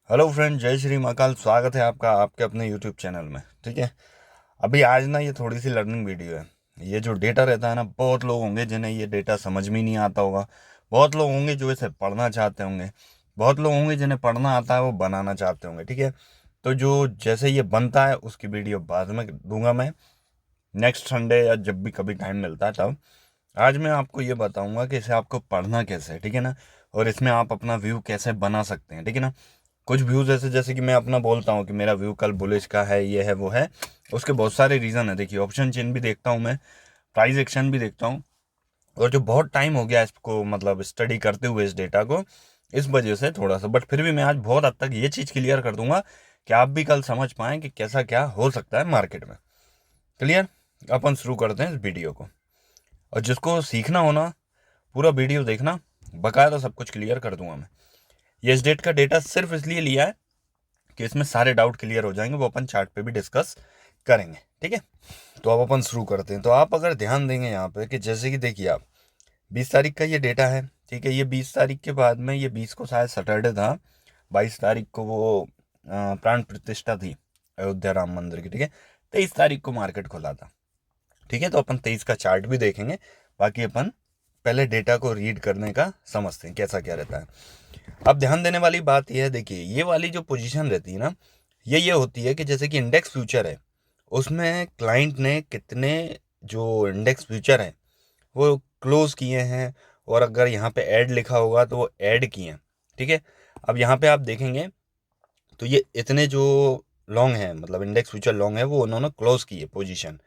Hello friend, जय श्री महाकाल। स्वागत है आपका आपके अपने यूट्यूब चैनल में। ठीक है, अभी आज ना ये थोड़ी सी लर्निंग वीडियो है। ये जो डेटा रहता है ना, बहुत लोग होंगे जिन्हें ये डेटा समझ में नहीं आता होगा। बहुत लोग होंगे जो इसे पढ़ना चाहते होंगे। बहुत लोग होंगे जिन्हें पढ़ना आता है, वो बनाना चाहते होंगे। ठीक है, तो जो जैसे ये बनता है उसकी वीडियो बाद में दूंगा मैं, नेक्स्ट संडे या जब भी कभी टाइम मिलता है तब। आज मैं आपको ये बताऊंगा कि इसे आपको पढ़ना कैसे है। ठीक है ना, और इसमें आप अपना व्यू कैसे बना सकते हैं। ठीक है ना, कुछ व्यूज ऐसे, जैसे कि मैं अपना बोलता हूँ कि मेरा व्यू कल बुलिश का है, ये है वो है, उसके बहुत सारे रीज़न है। देखिए, ऑप्शन चेन भी देखता हूँ मैं, प्राइस एक्शन भी देखता हूँ। और जो बहुत टाइम हो गया इसको मतलब स्टडी करते हुए इस डेटा को, इस वजह से थोड़ा सा, बट फिर भी मैं आज बहुत हद तक ये चीज़ क्लियर कर दूंगा कि आप भी कल समझ पाएँ कि कैसा क्या हो सकता है मार्केट में। क्लियर? अपन शुरू करते हैं इस वीडियो को। और जिसको सीखना हो ना, पूरा वीडियो देखना, बकायदा सब कुछ क्लियर कर दूंगा मैं। ये इस डेट का डेटा सिर्फ इसलिए लिया है कि इसमें सारे डाउट क्लियर हो जाएंगे, वो अपन चार्ट पे भी डिस्कस करेंगे। ठीक है, तो अब अपन शुरू करते हैं। तो आप अगर ध्यान देंगे यहाँ पे कि जैसे कि देखिए, आप 20 तारीख का ये डेटा है। ठीक है, ये 20 तारीख के बाद में, ये 20 को शायद सैटरडे था, 22 तारीख को वो प्राण प्रतिष्ठा थी अयोध्या राम मंदिर की। ठीक है, 23 तारीख को मार्केट खुला था। ठीक है, तो अपन 23 का चार्ट भी देखेंगे। बाकी अपन पहले डेटा को रीड करने का समझते हैं कैसा क्या रहता है। अब ध्यान देने वाली बात यह है, देखिए ये वाली जो पोजीशन रहती है ना, ये होती है कि जैसे कि इंडेक्स फ्यूचर है, उसमें क्लाइंट ने कितने जो इंडेक्स फ्यूचर है वो क्लोज किए हैं, और अगर यहाँ पे ऐड लिखा होगा तो वो ऐड किए हैं। ठीक है, अब यहाँ पे आप देखेंगे तो ये इतने जो लॉन्ग है, मतलब इंडेक्स फ्यूचर लॉन्ग है, वो उन्होंने क्लोज की है पोजीशन।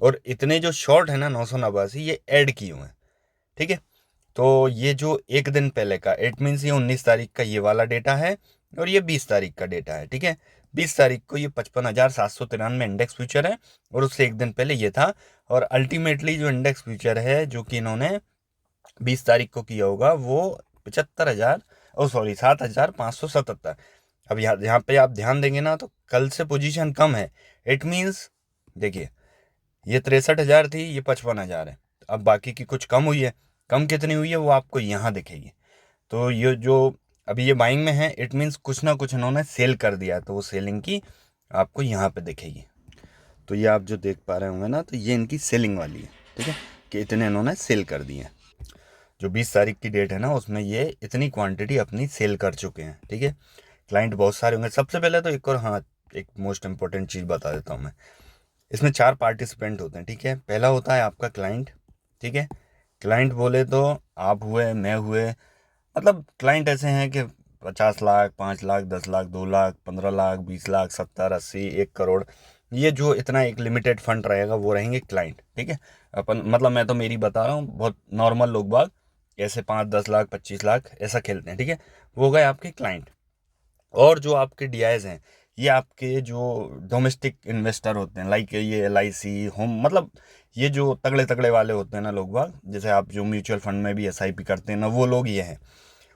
और इतने जो शॉर्ट है ना, 989, ये ऐड किए हुए हैं। ठीक है, तो ये जो एक दिन पहले का, इट मीन्स ये 19 तारीख का ये वाला डेटा है, और ये 20 तारीख का डेटा है। ठीक है, 20 तारीख को ये 55,793 इंडेक्स फ्यूचर है, और उससे एक दिन पहले ये था। और अल्टीमेटली जो इंडेक्स फ्यूचर है जो कि इन्होंने 20 तारीख को किया होगा, वो 75,000, ओ सॉरी, 7,577। अब यहाँ यहाँ पे आप ध्यान देंगे ना, तो कल से पोजीशन कम है। इट मीन्स देखिए, ये 63,000 थी, ये 55,000 है। अब बाकी की कुछ कम हुई है। कम कितनी हुई है वो आपको यहाँ दिखेगी। तो ये जो अभी ये बाइंग में है, इट मीन्स कुछ ना कुछ इन्होंने सेल कर दिया है, तो वो सेलिंग की आपको यहाँ पे दिखेगी। तो ये आप जो देख पा रहे होंगे ना, तो ये इनकी सेलिंग वाली है। ठीक है, कि इतने इन्होंने सेल कर दिए हैं। जो 20 तारीख की डेट है ना, उसमें ये इतनी क्वांटिटी अपनी सेल कर चुके हैं। ठीक है, क्लाइंट बहुत सारे होंगे। सबसे पहले तो एक और, हाँ, एक मोस्ट इंपॉर्टेंट चीज़ बता देता हूँ मैं। इसमें 4 पार्टिसिपेंट होते हैं। ठीक है, पहला होता है आपका क्लाइंट। ठीक है, क्लाइंट बोले तो आप हुए, मैं हुए, मतलब क्लाइंट ऐसे हैं कि 50 लाख, 5 लाख, 10 लाख, 2 लाख, 15 लाख, 20 लाख, 70, 80, 1 करोड़, ये जो इतना एक लिमिटेड फंड रहेगा वो रहेंगे क्लाइंट। ठीक है, अपन मतलब मैं तो मेरी बता रहा हूँ, बहुत नॉर्मल लोग बाग ऐसे 5, 10 लाख, 25 लाख ऐसा खेलते हैं। ठीक है, वो गए आपके क्लाइंट। और जो आपके डीआईज हैं, ये आपके जो डोमेस्टिक इन्वेस्टर होते हैं, लाइक ये LIC होम, मतलब ये जो तगड़े तगड़े वाले होते हैं ना लोग बाग, जैसे आप जो म्यूचुअल फंड में भी SIP करते हैं ना, वो लोग ये हैं।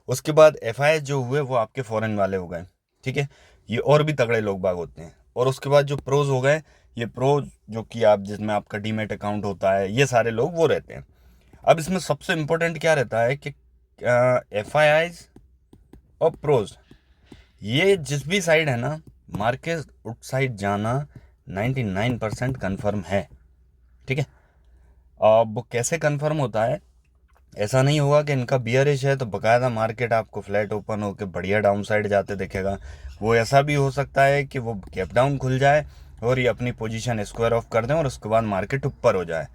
उसके बाद FIs जो हुए वो आपके फॉरेन वाले हो गए। ठीक है, ये और भी तगड़े लोग बाग होते हैं। और उसके बाद जो प्रोज हो गए, ये प्रोज जो कि आप जिसमें आपका डीमेट अकाउंट होता है, ये सारे लोग वो रहते हैं। अब इसमें सबसे इम्पोर्टेंट क्या रहता है कि FIs और प्रोज, ये जिस भी साइड है ना, मार्केट उस साइड जाना 99% कन्फर्म है। ठीक है, अब वो कैसे कन्फर्म होता है? ऐसा नहीं होगा कि इनका बियरिश है तो बकायदा मार्केट आपको फ्लैट ओपन होकर बढ़िया डाउन साइड जाते दिखेगा। वो ऐसा भी हो सकता है कि वो गैप डाउन खुल जाए और ये अपनी पोजीशन स्क्वायर ऑफ कर दें, और उसके बाद मार्केट ऊपर हो जाए।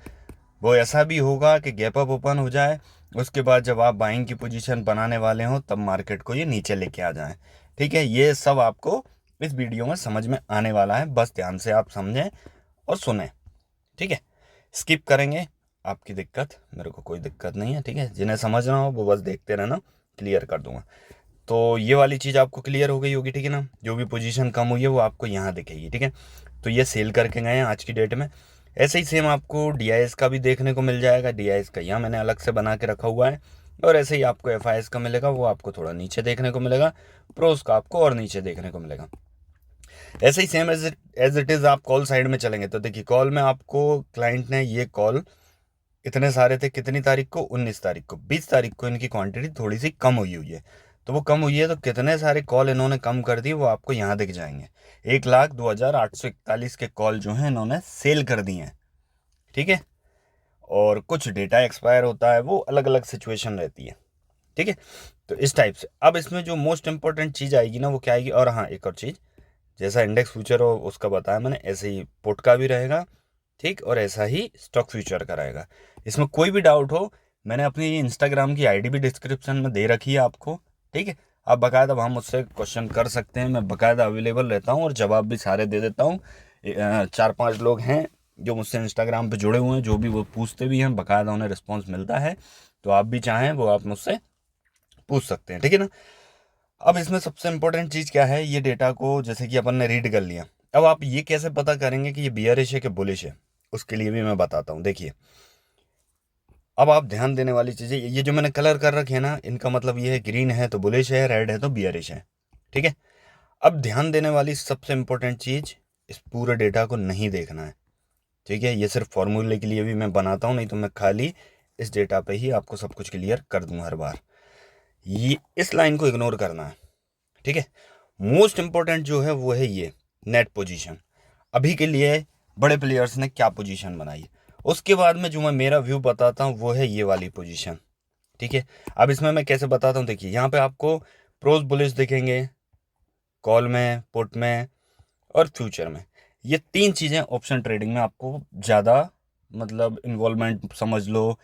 वो ऐसा भी होगा कि गैप अप ओपन हो जाए, उसके बाद जब आप बाइंग की पोजीशन बनाने वाले हो तब मार्केट को ये नीचे लेके आ जाए। ठीक है, ये सब आपको इस वीडियो में समझ में आने वाला है, बस ध्यान से आप समझें और सुने। ठीक है, स्किप करेंगे आपकी दिक्कत, मेरे को कोई दिक्कत नहीं है। ठीक है, जिन्हें समझना हो वो बस देखते रहना, क्लियर कर दूंगा। तो ये वाली चीज़ आपको क्लियर हो गई होगी। ठीक है ना, जो भी पोजीशन कम हुई है वो आपको यहाँ दिखेगी। ठीक है, तो ये सेल करके गए हैं आज की डेट में। ऐसे ही सेम आपको DIS का भी देखने को मिल जाएगा। DIS का यहाँ मैंने अलग से बना के रखा हुआ है। और ऐसे ही आपको FIs का मिलेगा, वो आपको थोड़ा नीचे देखने को मिलेगा। प्रोस का आपको और नीचे देखने को मिलेगा। ऐसे ही सेम एज इट इज़ आप कॉल साइड में चलेंगे तो देखिए, कॉल में आपको क्लाइंट ने ये कॉल इतने सारे थे, कितनी तारीख को? 19 तारीख को। 20 तारीख को इनकी क्वांटिटी थोड़ी सी कम हुई है, तो वो कम हुई है, तो कितने सारे कॉल इन्होंने कम कर दी वो आपको यहाँ दिख जाएंगे। 1,02,841 के कॉल जो हैं इन्होंने सेल कर दिए हैं, ठीक है। और कुछ डेटा एक्सपायर होता है, वो अलग अलग सिचुएशन रहती है, ठीक है। तो इस टाइप से अब इसमें जो मोस्ट इंपॉर्टेंट चीज़ आएगी ना वो क्या आएगी, और हाँ एक और चीज़, जैसा इंडेक्स फ्यूचर हो उसका बताया मैंने, ऐसे ही पुट का भी रहेगा, ठीक, और ऐसा ही स्टॉक फ्यूचर का रहेगा। इसमें कोई भी डाउट हो, मैंने अपनी इंस्टाग्राम की आईडी भी डिस्क्रिप्शन में दे रखी है आपको, ठीक है। आप बाकायदा वहाँ मुझसे क्वेश्चन कर सकते हैं, मैं बाकायदा अवेलेबल रहता हूँ और जवाब भी सारे दे देता हूँ। 4-5 लोग हैं जो मुझसे इंस्टाग्राम पे जुड़े हुए हैं, जो भी वो पूछते भी हैं बाकायदा उन्हें रिस्पॉन्स मिलता है। तो आप भी चाहें वो आप मुझसे पूछ सकते हैं, ठीक है ना। अब इसमें सबसे इंपॉर्टेंट चीज़ क्या है, ये डेटा को जैसे कि अपन ने रीड कर लिया, अब आप ये कैसे पता करेंगे कि ये बियरिश है कि बुलिश है, उसके लिए भी मैं बताता हूँ। देखिए अब आप ध्यान देने वाली चीज़ें, ये जो मैंने कलर कर रखे हैं ना, इनका मतलब ये है ग्रीन है तो बुलिश है, रेड है तो बियरिश है, ठीक है। अब ध्यान देने वाली सबसे इंपॉर्टेंट चीज़, इस पूरे डेटा को नहीं देखना है, ठीक है। ये सिर्फ फॉर्मूले के लिए भी मैं बनाता हूँ, नहीं तो मैं खाली इस डेटा पे ही आपको सब कुछ क्लियर कर दूँ हर बार। ये इस लाइन को इग्नोर करना है, ठीक है। मोस्ट इंपॉर्टेंट जो है वो है ये नेट पोजीशन, अभी के लिए बड़े प्लेयर्स ने क्या पोजीशन बनाई। उसके बाद में जो मैं मेरा व्यू बताता हूँ वो है ये वाली पोजीशन, ठीक है। अब इसमें मैं कैसे बताता हूँ, देखिए यहाँ पे आपको प्रोज बुलिश दिखेंगे, कॉल में, पुट में और फ्यूचर में। ये 3 चीज़ें ऑप्शन ट्रेडिंग में आपको ज़्यादा मतलब इन्वॉल्वमेंट समझ लो,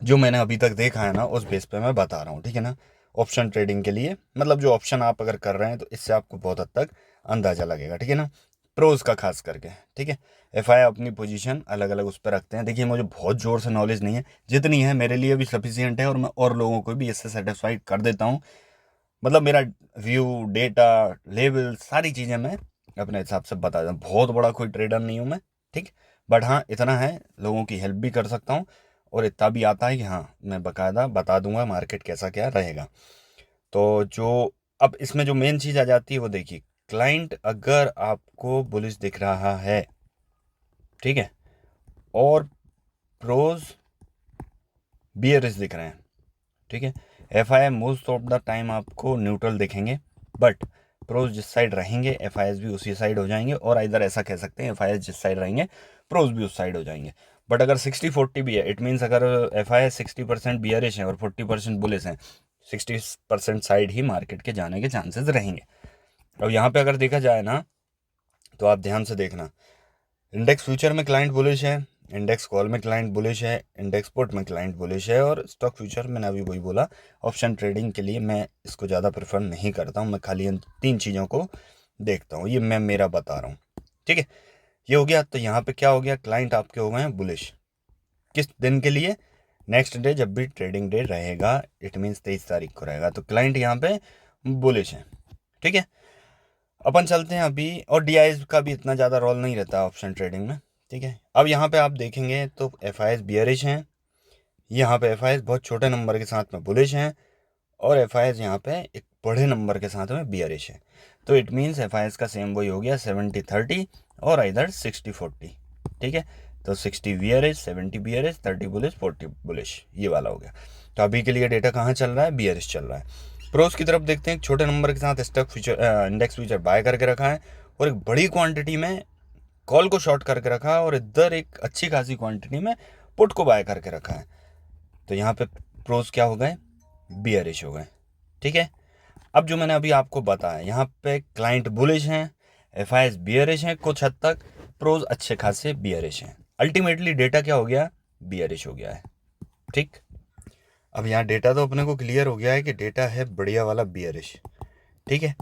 जो मैंने अभी तक देखा है ना उस बेस पे मैं बता रहा हूँ, ठीक है ना। ऑप्शन ट्रेडिंग के लिए मतलब जो ऑप्शन आप अगर कर रहे हैं तो इससे आपको बहुत हद तक अंदाज़ा लगेगा, ठीक है ना। प्रोज का खास करके, ठीक है। एफआई अपनी पोजीशन अलग अलग उस पर रखते हैं। देखिए मुझे बहुत ज़ोर से नॉलेज नहीं है, जितनी है मेरे लिए भी सफिशियंट है और मैं और लोगों को भी इससे सेटिस्फाइड कर देता हूँ। मतलब मेरा व्यू, डेटा, लेवल, सारी चीज़ें मैं अपने हिसाब से बता देता हूँ। बहुत बड़ा कोई ट्रेडर नहीं हूँ मैं, ठीक। बट हाँ इतना है, लोगों की हेल्प भी कर सकता हूँ और इतना भी आता है कि हाँ मैं बाकायदा बता दूंगा मार्केट कैसा क्या रहेगा। तो जो अब इसमें जो मेन चीज़ आ जाती है वो देखिए, क्लाइंट अगर आपको बुलिश दिख रहा है, ठीक है, और प्रोज बियरिश दिख रहे हैं, ठीक है। F I most of the time आपको न्यूट्रल दिखेंगे, बट प्रोज जिस साइड रहेंगे एफ आई एस भी उसी साइड हो जाएंगे, और इधर ऐसा कह सकते हैं एफ आई एस जिस साइड रहेंगे प्रोज भी उस साइड हो जाएंगे। बट अगर 60-40 भी है, इट मीन्स अगर एफ आई एस 60% बियरिश है और 40% बुलिश हैं, 60% साइड ही मार्केट के जाने के चांसेस रहेंगे। अब यहाँ पे अगर देखा जाए ना तो आप ध्यान से देखना, इंडेक्स फ्यूचर में क्लाइंट बुलिश है, इंडेक्स कॉल में क्लाइंट बुलिश है, इंडेक्स पुट में क्लाइंट बुलिश है, और स्टॉक फ्यूचर मैंने अभी वही बोला, ऑप्शन ट्रेडिंग के लिए मैं इसको ज़्यादा प्रेफर नहीं करता हूँ। मैं खाली इन 3 चीज़ों को देखता हूँ, ये मैं मेरा बता रहा हूँ, ठीक है। ये हो गया। तो यहाँ पे क्या हो गया, क्लाइंट आपके हो गए हैं बुलिश किस दिन के लिए, नेक्स्ट डे जब भी ट्रेडिंग डे रहेगा, इट मीन्स 23 तारीख को रहेगा, तो क्लाइंट यहाँ पे बुलिश है, ठीक है। अपन चलते हैं अभी, और डीआईएस का भी इतना ज़्यादा रोल नहीं रहता ऑप्शन ट्रेडिंग में, ठीक है। अब यहाँ पे आप देखेंगे तो एफ आई एस बियरिश हैं, यहाँ पे एफ आई एस बहुत छोटे नंबर के साथ में बुलिश हैं, और एफ आई एस यहाँ पे एक बड़े नंबर के साथ में बियरिश है। तो it means F I S का सेम वही हो गया 70-30 और इधर 60-40, ठीक है। तो 60 बियरिश, 70 बियरिश, 30 बुलिश, 40 बुलिश, ये वाला हो गया। तो अभी के लिए डेटा कहाँ चल रहा है, बियरिश चल रहा है। प्रोस की तरफ देखते हैं, छोटे नंबर के साथ stock future index future buy करके रखा है, और एक बड़ी क्वांटिटी में कॉल को शॉर्ट करके रखा है, और इधर एक अच्छी खासी क्वांटिटी में पुट को बाय करके रखा है। तो यहाँ पे प्रोस क्या हो गए, बियरिश हो गए, ठीक है। अब जो मैंने अभी आपको बताया, यहाँ पे क्लाइंट बुलिश हैं, एफ आई एस बियरिश हैं, कुछ हद तक प्रोज अच्छे खासे बियरिश हैं, अल्टीमेटली डेटा क्या हो गया, बियरिश हो गया है, ठीक। अब यहाँ डेटा तो अपने को क्लियर हो गया है कि डेटा है बढ़िया वाला बियरिश, ठीक है।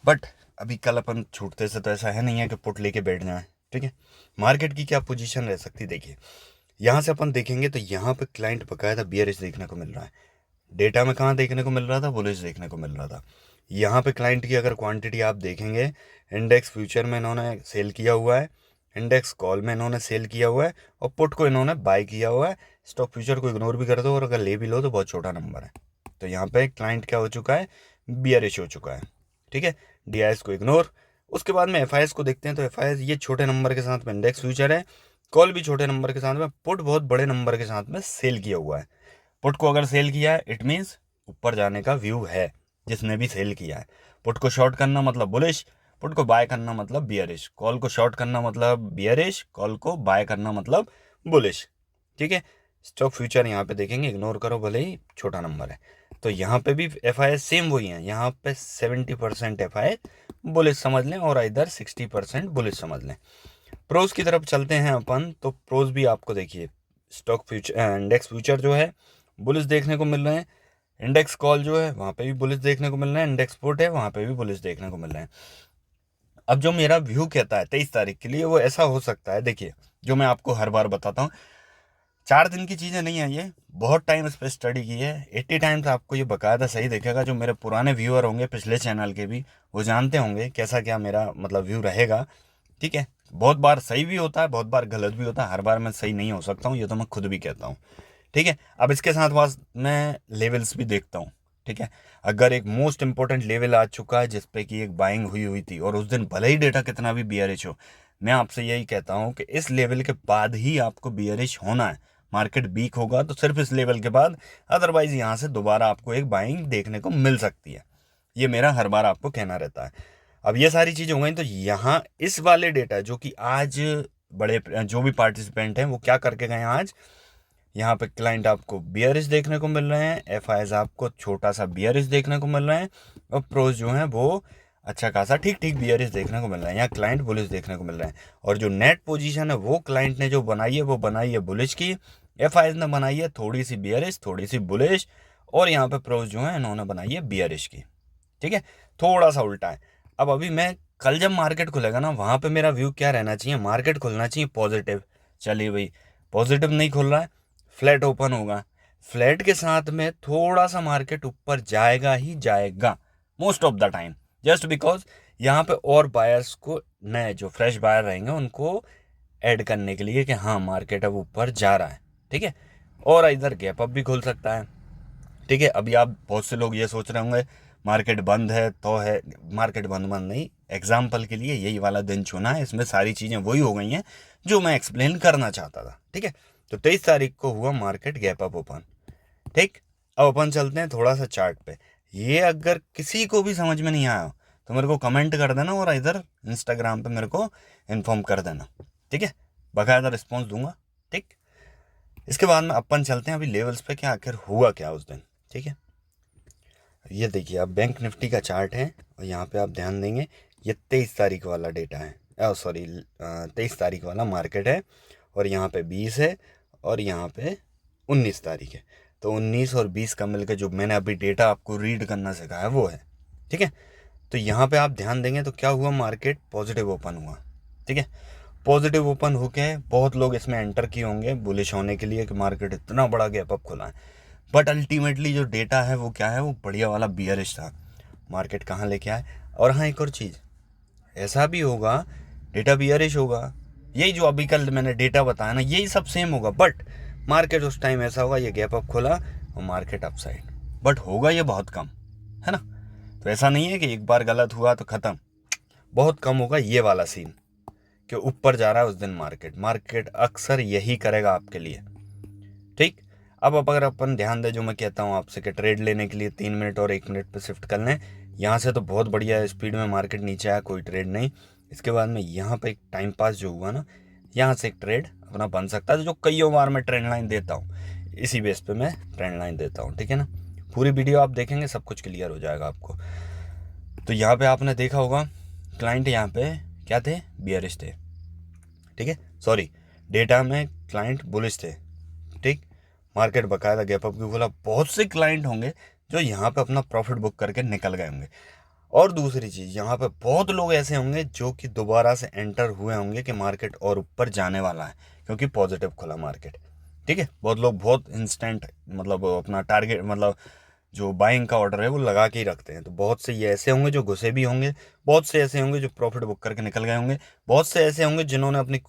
बट अभी कल अपन छूटते से तो ऐसा है नहीं है कि पुट लेके बैठ जाए, ठीक है। मार्केट की क्या पोजीशन रह सकती, देखिए यहाँ से अपन देखेंगे तो यहाँ पे क्लाइंट बकायदा बियरिश देखने को मिल रहा है। डेटा में कहाँ देखने को मिल रहा था, बुलिश देखने को मिल रहा था। यहाँ पे क्लाइंट की अगर क्वांटिटी आप देखेंगे, इंडेक्स फ्यूचर में इन्होंने सेल किया हुआ है, इंडेक्स कॉल में इन्होंने सेल किया हुआ है, और पुट को इन्होंने बाय किया हुआ है। स्टॉक फ्यूचर को इग्नोर भी कर दो और अगर ले भी लो तो बहुत छोटा नंबर है। तो यहाँ पे क्लाइंट क्या हो चुका है, बियरिश हो चुका है, ठीक है। डीआईएस को इग्नोर। उसके बाद में एफआईएस को देखते हैं, तो एफआईएस ये छोटे नंबर के साथ में इंडेक्स फ्यूचर है, कॉल भी छोटे नंबर के साथ में, पुट बहुत बड़े नंबर के साथ में सेल किया हुआ है। पुट को अगर सेल किया है इट मीन्स ऊपर जाने का व्यू है जिसने भी सेल किया है। पुट को शॉर्ट करना मतलब बुलिश, पुट को बाय करना मतलब बियरिश, कॉल को शॉर्ट करना मतलब बियरिश, कॉल को बाय करना मतलब बुलिश। ठीक है, स्टॉक फ्यूचर यहाँ पे देखेंगे, इग्नोर करो भले ही छोटा नंबर है। तो यहाँ पे भी एफ आई सेम वही है, यहाँ पे 70% एफ आई बुलिश समझ लें और इधर 60% बुलिश समझ लें। प्रोज की तरफ चलते हैं अपन, तो प्रोज भी आपको देखिए, स्टॉक फ्यूचर इंडेक्स फ्यूचर जो है बुलिश देखने को मिल रहे हैं, इंडेक्स कॉल जो है वहाँ पे भी बुलिश देखने को मिल रहे हैं, इंडेक्स पुट है वहाँ पे भी बुलिश देखने को मिल रहे हैं। अब जो मेरा व्यू कहता है 23 तारीख के लिए, वो ऐसा हो सकता है, देखिए जो मैं आपको हर बार बताता हूँ, 4 दिन की चीज़ें नहीं है ये, बहुत टाइम इस पर स्टडी की है, 80 टाइम्स आपको ये बकायदा सही दिखेगा। जो मेरे पुराने व्यूअर होंगे पिछले चैनल के भी, वो जानते होंगे कैसा क्या मेरा मतलब व्यू रहेगा। ठीक है, बहुत बार सही भी होता है, बहुत बार गलत भी होता है, हर बार मैं सही नहीं हो सकता हूँ, ये तो मैं खुद भी कहता हूँ। ठीक है, अब इसके साथ साथ मैं लेवल्स भी देखता हूँ। ठीक है, अगर एक मोस्ट इंपॉर्टेंट लेवल आ चुका है जिसपे कि एक बाइंग हुई हुई थी, और उस दिन भले ही डेटा कितना भी बियरिश हो, मैं आपसे यही कहता हूँ कि इस लेवल के बाद ही आपको बियरिश होना है। मार्केट वीक होगा तो सिर्फ इस लेवल के बाद, अदरवाइज यहाँ से दोबारा आपको एक बाइंग देखने को मिल सकती है। ये मेरा हर बार आपको कहना रहता है। अब ये सारी चीज़ें हो गई, तो यहाँ इस वाले डेटा जो कि आज बड़े जो भी पार्टिसिपेंट हैं वो क्या करके गए हैं आज, यहाँ पे क्लाइंट आपको बियरिश देखने को मिल रहे हैं, एफ आईज आपको छोटा सा बियरिश देखने को मिल रहे हैं, और प्रोज जो हैं वो अच्छा खासा ठीक ठीक बियरिश देखने को मिल रहा है। यहाँ क्लाइंट बुलिश देखने को मिल रहे हैं, और जो नेट पोजीशन है वो क्लाइंट ने जो बनाई है वो बनाई है बुलिश की, एफ आईज ने बनाई है थोड़ी सी बियरिश थोड़ी सी बुलिश, और यहाँ पे प्रोज जो है इन्होंने बनाई है बियरिश की। ठीक है, थोड़ा सा उल्टा है। अब अभी मैं कल जब मार्केट खुलेगा ना, वहाँ पे मेरा व्यू क्या रहना चाहिए, मार्केट खुलना चाहिए पॉजिटिव। चलिए भाई, पॉजिटिव नहीं खुल रहा है, फ्लैट ओपन होगा, फ्लैट के साथ में थोड़ा सा मार्केट ऊपर जाएगा ही जाएगा most of the time, just because यहाँ पे और बायर्स को, नए जो फ्रेश बायर रहेंगे उनको ऐड करने के लिए कि हाँ मार्केट अब ऊपर जा रहा है। ठीक है, और इधर गैप अप भी खुल सकता है। ठीक है, अभी आप बहुत से लोग ये सोच रहे होंगे मार्केट बंद है तो है, मार्केट बंद बंद नहीं, एग्जाम्पल के लिए यही वाला दिन चुना है, इसमें सारी चीज़ें वही हो गई हैं जो मैं एक्सप्लेन करना चाहता था। ठीक है, तो 23 तारीख को हुआ मार्केट गैप अप ओपन। ठीक, अब अपन चलते हैं थोड़ा सा चार्ट पे। ये अगर किसी को भी समझ में नहीं आया तो मेरे को कमेंट कर देना, और इधर इंस्टाग्राम पे मेरे को इन्फॉर्म कर देना। ठीक है, बाकायदा रिस्पॉन्स दूंगा। ठीक, इसके बाद में अपन चलते हैं अभी लेवल्स पे, क्या आखिर हुआ क्या उस दिन। ठीक है, ये देखिए आप बैंक निफ्टी का चार्ट है, और यहाँ पे आप ध्यान देंगे ये 23 तारीख वाला डेटा है, सॉरी 23 तारीख वाला मार्केट है, और यहाँ पे 20 है, और यहाँ पे 19 तारीख है। तो 19 और 20 का मिलकर जो मैंने अभी डेटा आपको रीड करना सिखाया वो है। ठीक है, तो यहाँ पे आप ध्यान देंगे तो क्या हुआ, मार्केट पॉजिटिव ओपन हुआ। ठीक है, पॉजिटिव ओपन होके बहुत लोग इसमें एंटर किए होंगे बुलिश होने के लिए कि मार्केट इतना बड़ा गैप अप खुला है, बट अल्टीमेटली जो डेटा है वो क्या है, वो बढ़िया वाला बियरिश था। मार्केट कहाँ लेके आए, और हाँ एक और चीज़, ऐसा भी होगा डेटा बियरिश होगा, यही जो अभी कल मैंने डेटा बताया ना यही सब सेम होगा, बट मार्केट उस टाइम ऐसा होगा ये गैप अप खोला और मार्केट अपसाइड, बट होगा ये बहुत कम, है ना। तो ऐसा नहीं है कि एक बार गलत हुआ तो ख़त्म, बहुत कम होगा ये वाला सीन कि ऊपर जा रहा है उस दिन मार्केट। मार्केट अक्सर यही करेगा आपके लिए। ठीक, अब अगर अपन ध्यान दें जो मैं कहता हूँ आपसे कि ट्रेड लेने के लिए 3 मिनट और 1 मिनट पे शिफ्ट कर लें, यहाँ से तो बहुत बढ़िया स्पीड में मार्केट नीचे आया, कोई ट्रेड नहीं। इसके बाद में यहाँ पे एक टाइम पास जो हुआ ना, यहाँ से एक ट्रेड अपना बन सकता है, जो कईयों बार मैं ट्रेंड लाइन देता हूँ, इसी बेस पे मैं ट्रेंड लाइन देता हूँ। ठीक है ना, पूरी वीडियो आप देखेंगे सब कुछ क्लियर हो जाएगा आपको। तो यहाँ पे आपने देखा होगा क्लाइंट यहाँ पे क्या थे, बियरिश थे। ठीक है, सॉरी डेटा में क्लाइंट बुलिश थे। ठीक, मार्केट बकायदा गैप अप की खोला, बहुत से क्लाइंट होंगे जो यहाँ पे अपना प्रॉफिट बुक करके निकल गए होंगे, और दूसरी चीज़ यहाँ पे बहुत लोग ऐसे होंगे जो कि दोबारा से एंटर हुए होंगे कि मार्केट और ऊपर जाने वाला है क्योंकि पॉजिटिव खुला मार्केट। ठीक है, बहुत लोग बहुत इंस्टेंट मतलब अपना टारगेट मतलब जो बाइंग का ऑर्डर है वो लगा के ही रखते हैं। तो बहुत से ये ऐसे होंगे जो घुसे भी होंगे, बहुत से ऐसे होंगे जो प्रॉफिट बुक करके निकल गए होंगे, बहुत से ऐसे होंगे जिन्होंने अपनी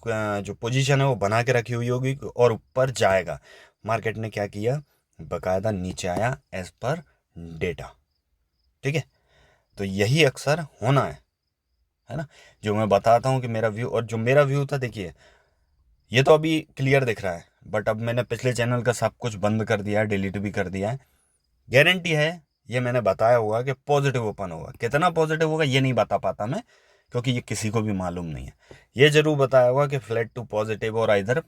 जो पोजीशन है वो बना के रखी हुई होगी और ऊपर जाएगा। मार्केट ने क्या किया, बकायदा नीचे आया एज पर डेटा। ठीक है, तो यही अक्सर होना है ना, जो मैं बताता हूँ कि मेरा व्यू, और जो मेरा व्यू था देखिए ये तो अभी क्लियर दिख रहा है, बट अब मैंने पिछले चैनल का सब कुछ बंद कर दिया है, डिलीट भी कर दिया है। गारंटी है ये मैंने बताया होगा कि पॉजिटिव ओपन होगा। कितना पॉजिटिव होगा ये नहीं बता पाता मैं, क्योंकि ये किसी को भी मालूम नहीं है। ये जरूर बताया होगा कि फ्लैट टू पॉजिटिव और इधर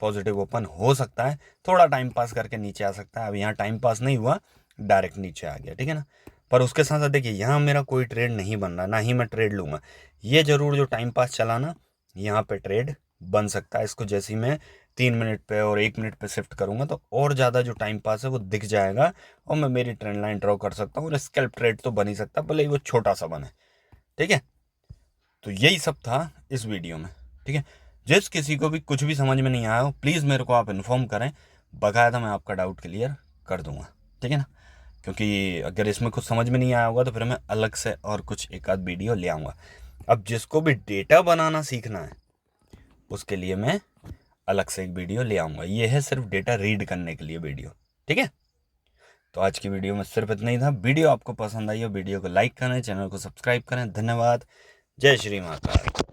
पॉजिटिव ओपन हो सकता है, थोड़ा टाइम पास करके नीचे आ सकता है। अब यहाँ टाइम पास नहीं हुआ, डायरेक्ट नीचे आ गया, ठीक है ना। पर उसके साथ साथ देखिए यहाँ मेरा कोई ट्रेड नहीं बन रहा, ना ही मैं ट्रेड लूँगा। ये जरूर जो टाइम पास चला ना, यहाँ पे ट्रेड बन सकता है। इसको जैसे ही मैं 3 मिनट पे और 1 मिनट पे शिफ्ट करूंगा तो और ज़्यादा जो टाइम पास है वो दिख जाएगा, और मैं मेरी ट्रेंड लाइन ड्रॉ कर सकता हूँ, और स्कैल्प ट्रेड तो बन ही सकता है, भले ही वो छोटा सा बने, ठीक है। तो यही सब था इस वीडियो में, ठीक है। जिस किसी को भी कुछ भी समझ में नहीं आया हो, प्लीज़ मेरे को आप इन्फॉर्म करें, बकायदा मैं आपका डाउट क्लियर कर दूंगा, ठीक है ना। क्योंकि अगर इसमें कुछ समझ में नहीं आया होगा तो फिर मैं अलग से और कुछ एक आध वीडियो ले आऊँगा। अब जिसको भी डेटा बनाना सीखना है उसके लिए मैं अलग से एक वीडियो ले आऊँगा। ये है सिर्फ डेटा रीड करने के लिए वीडियो, ठीक है। तो आज की वीडियो में सिर्फ इतना ही था। वीडियो आपको पसंद आई हो वीडियो को लाइक करें, चैनल को सब्सक्राइब करें। धन्यवाद। जय श्री महाकाल।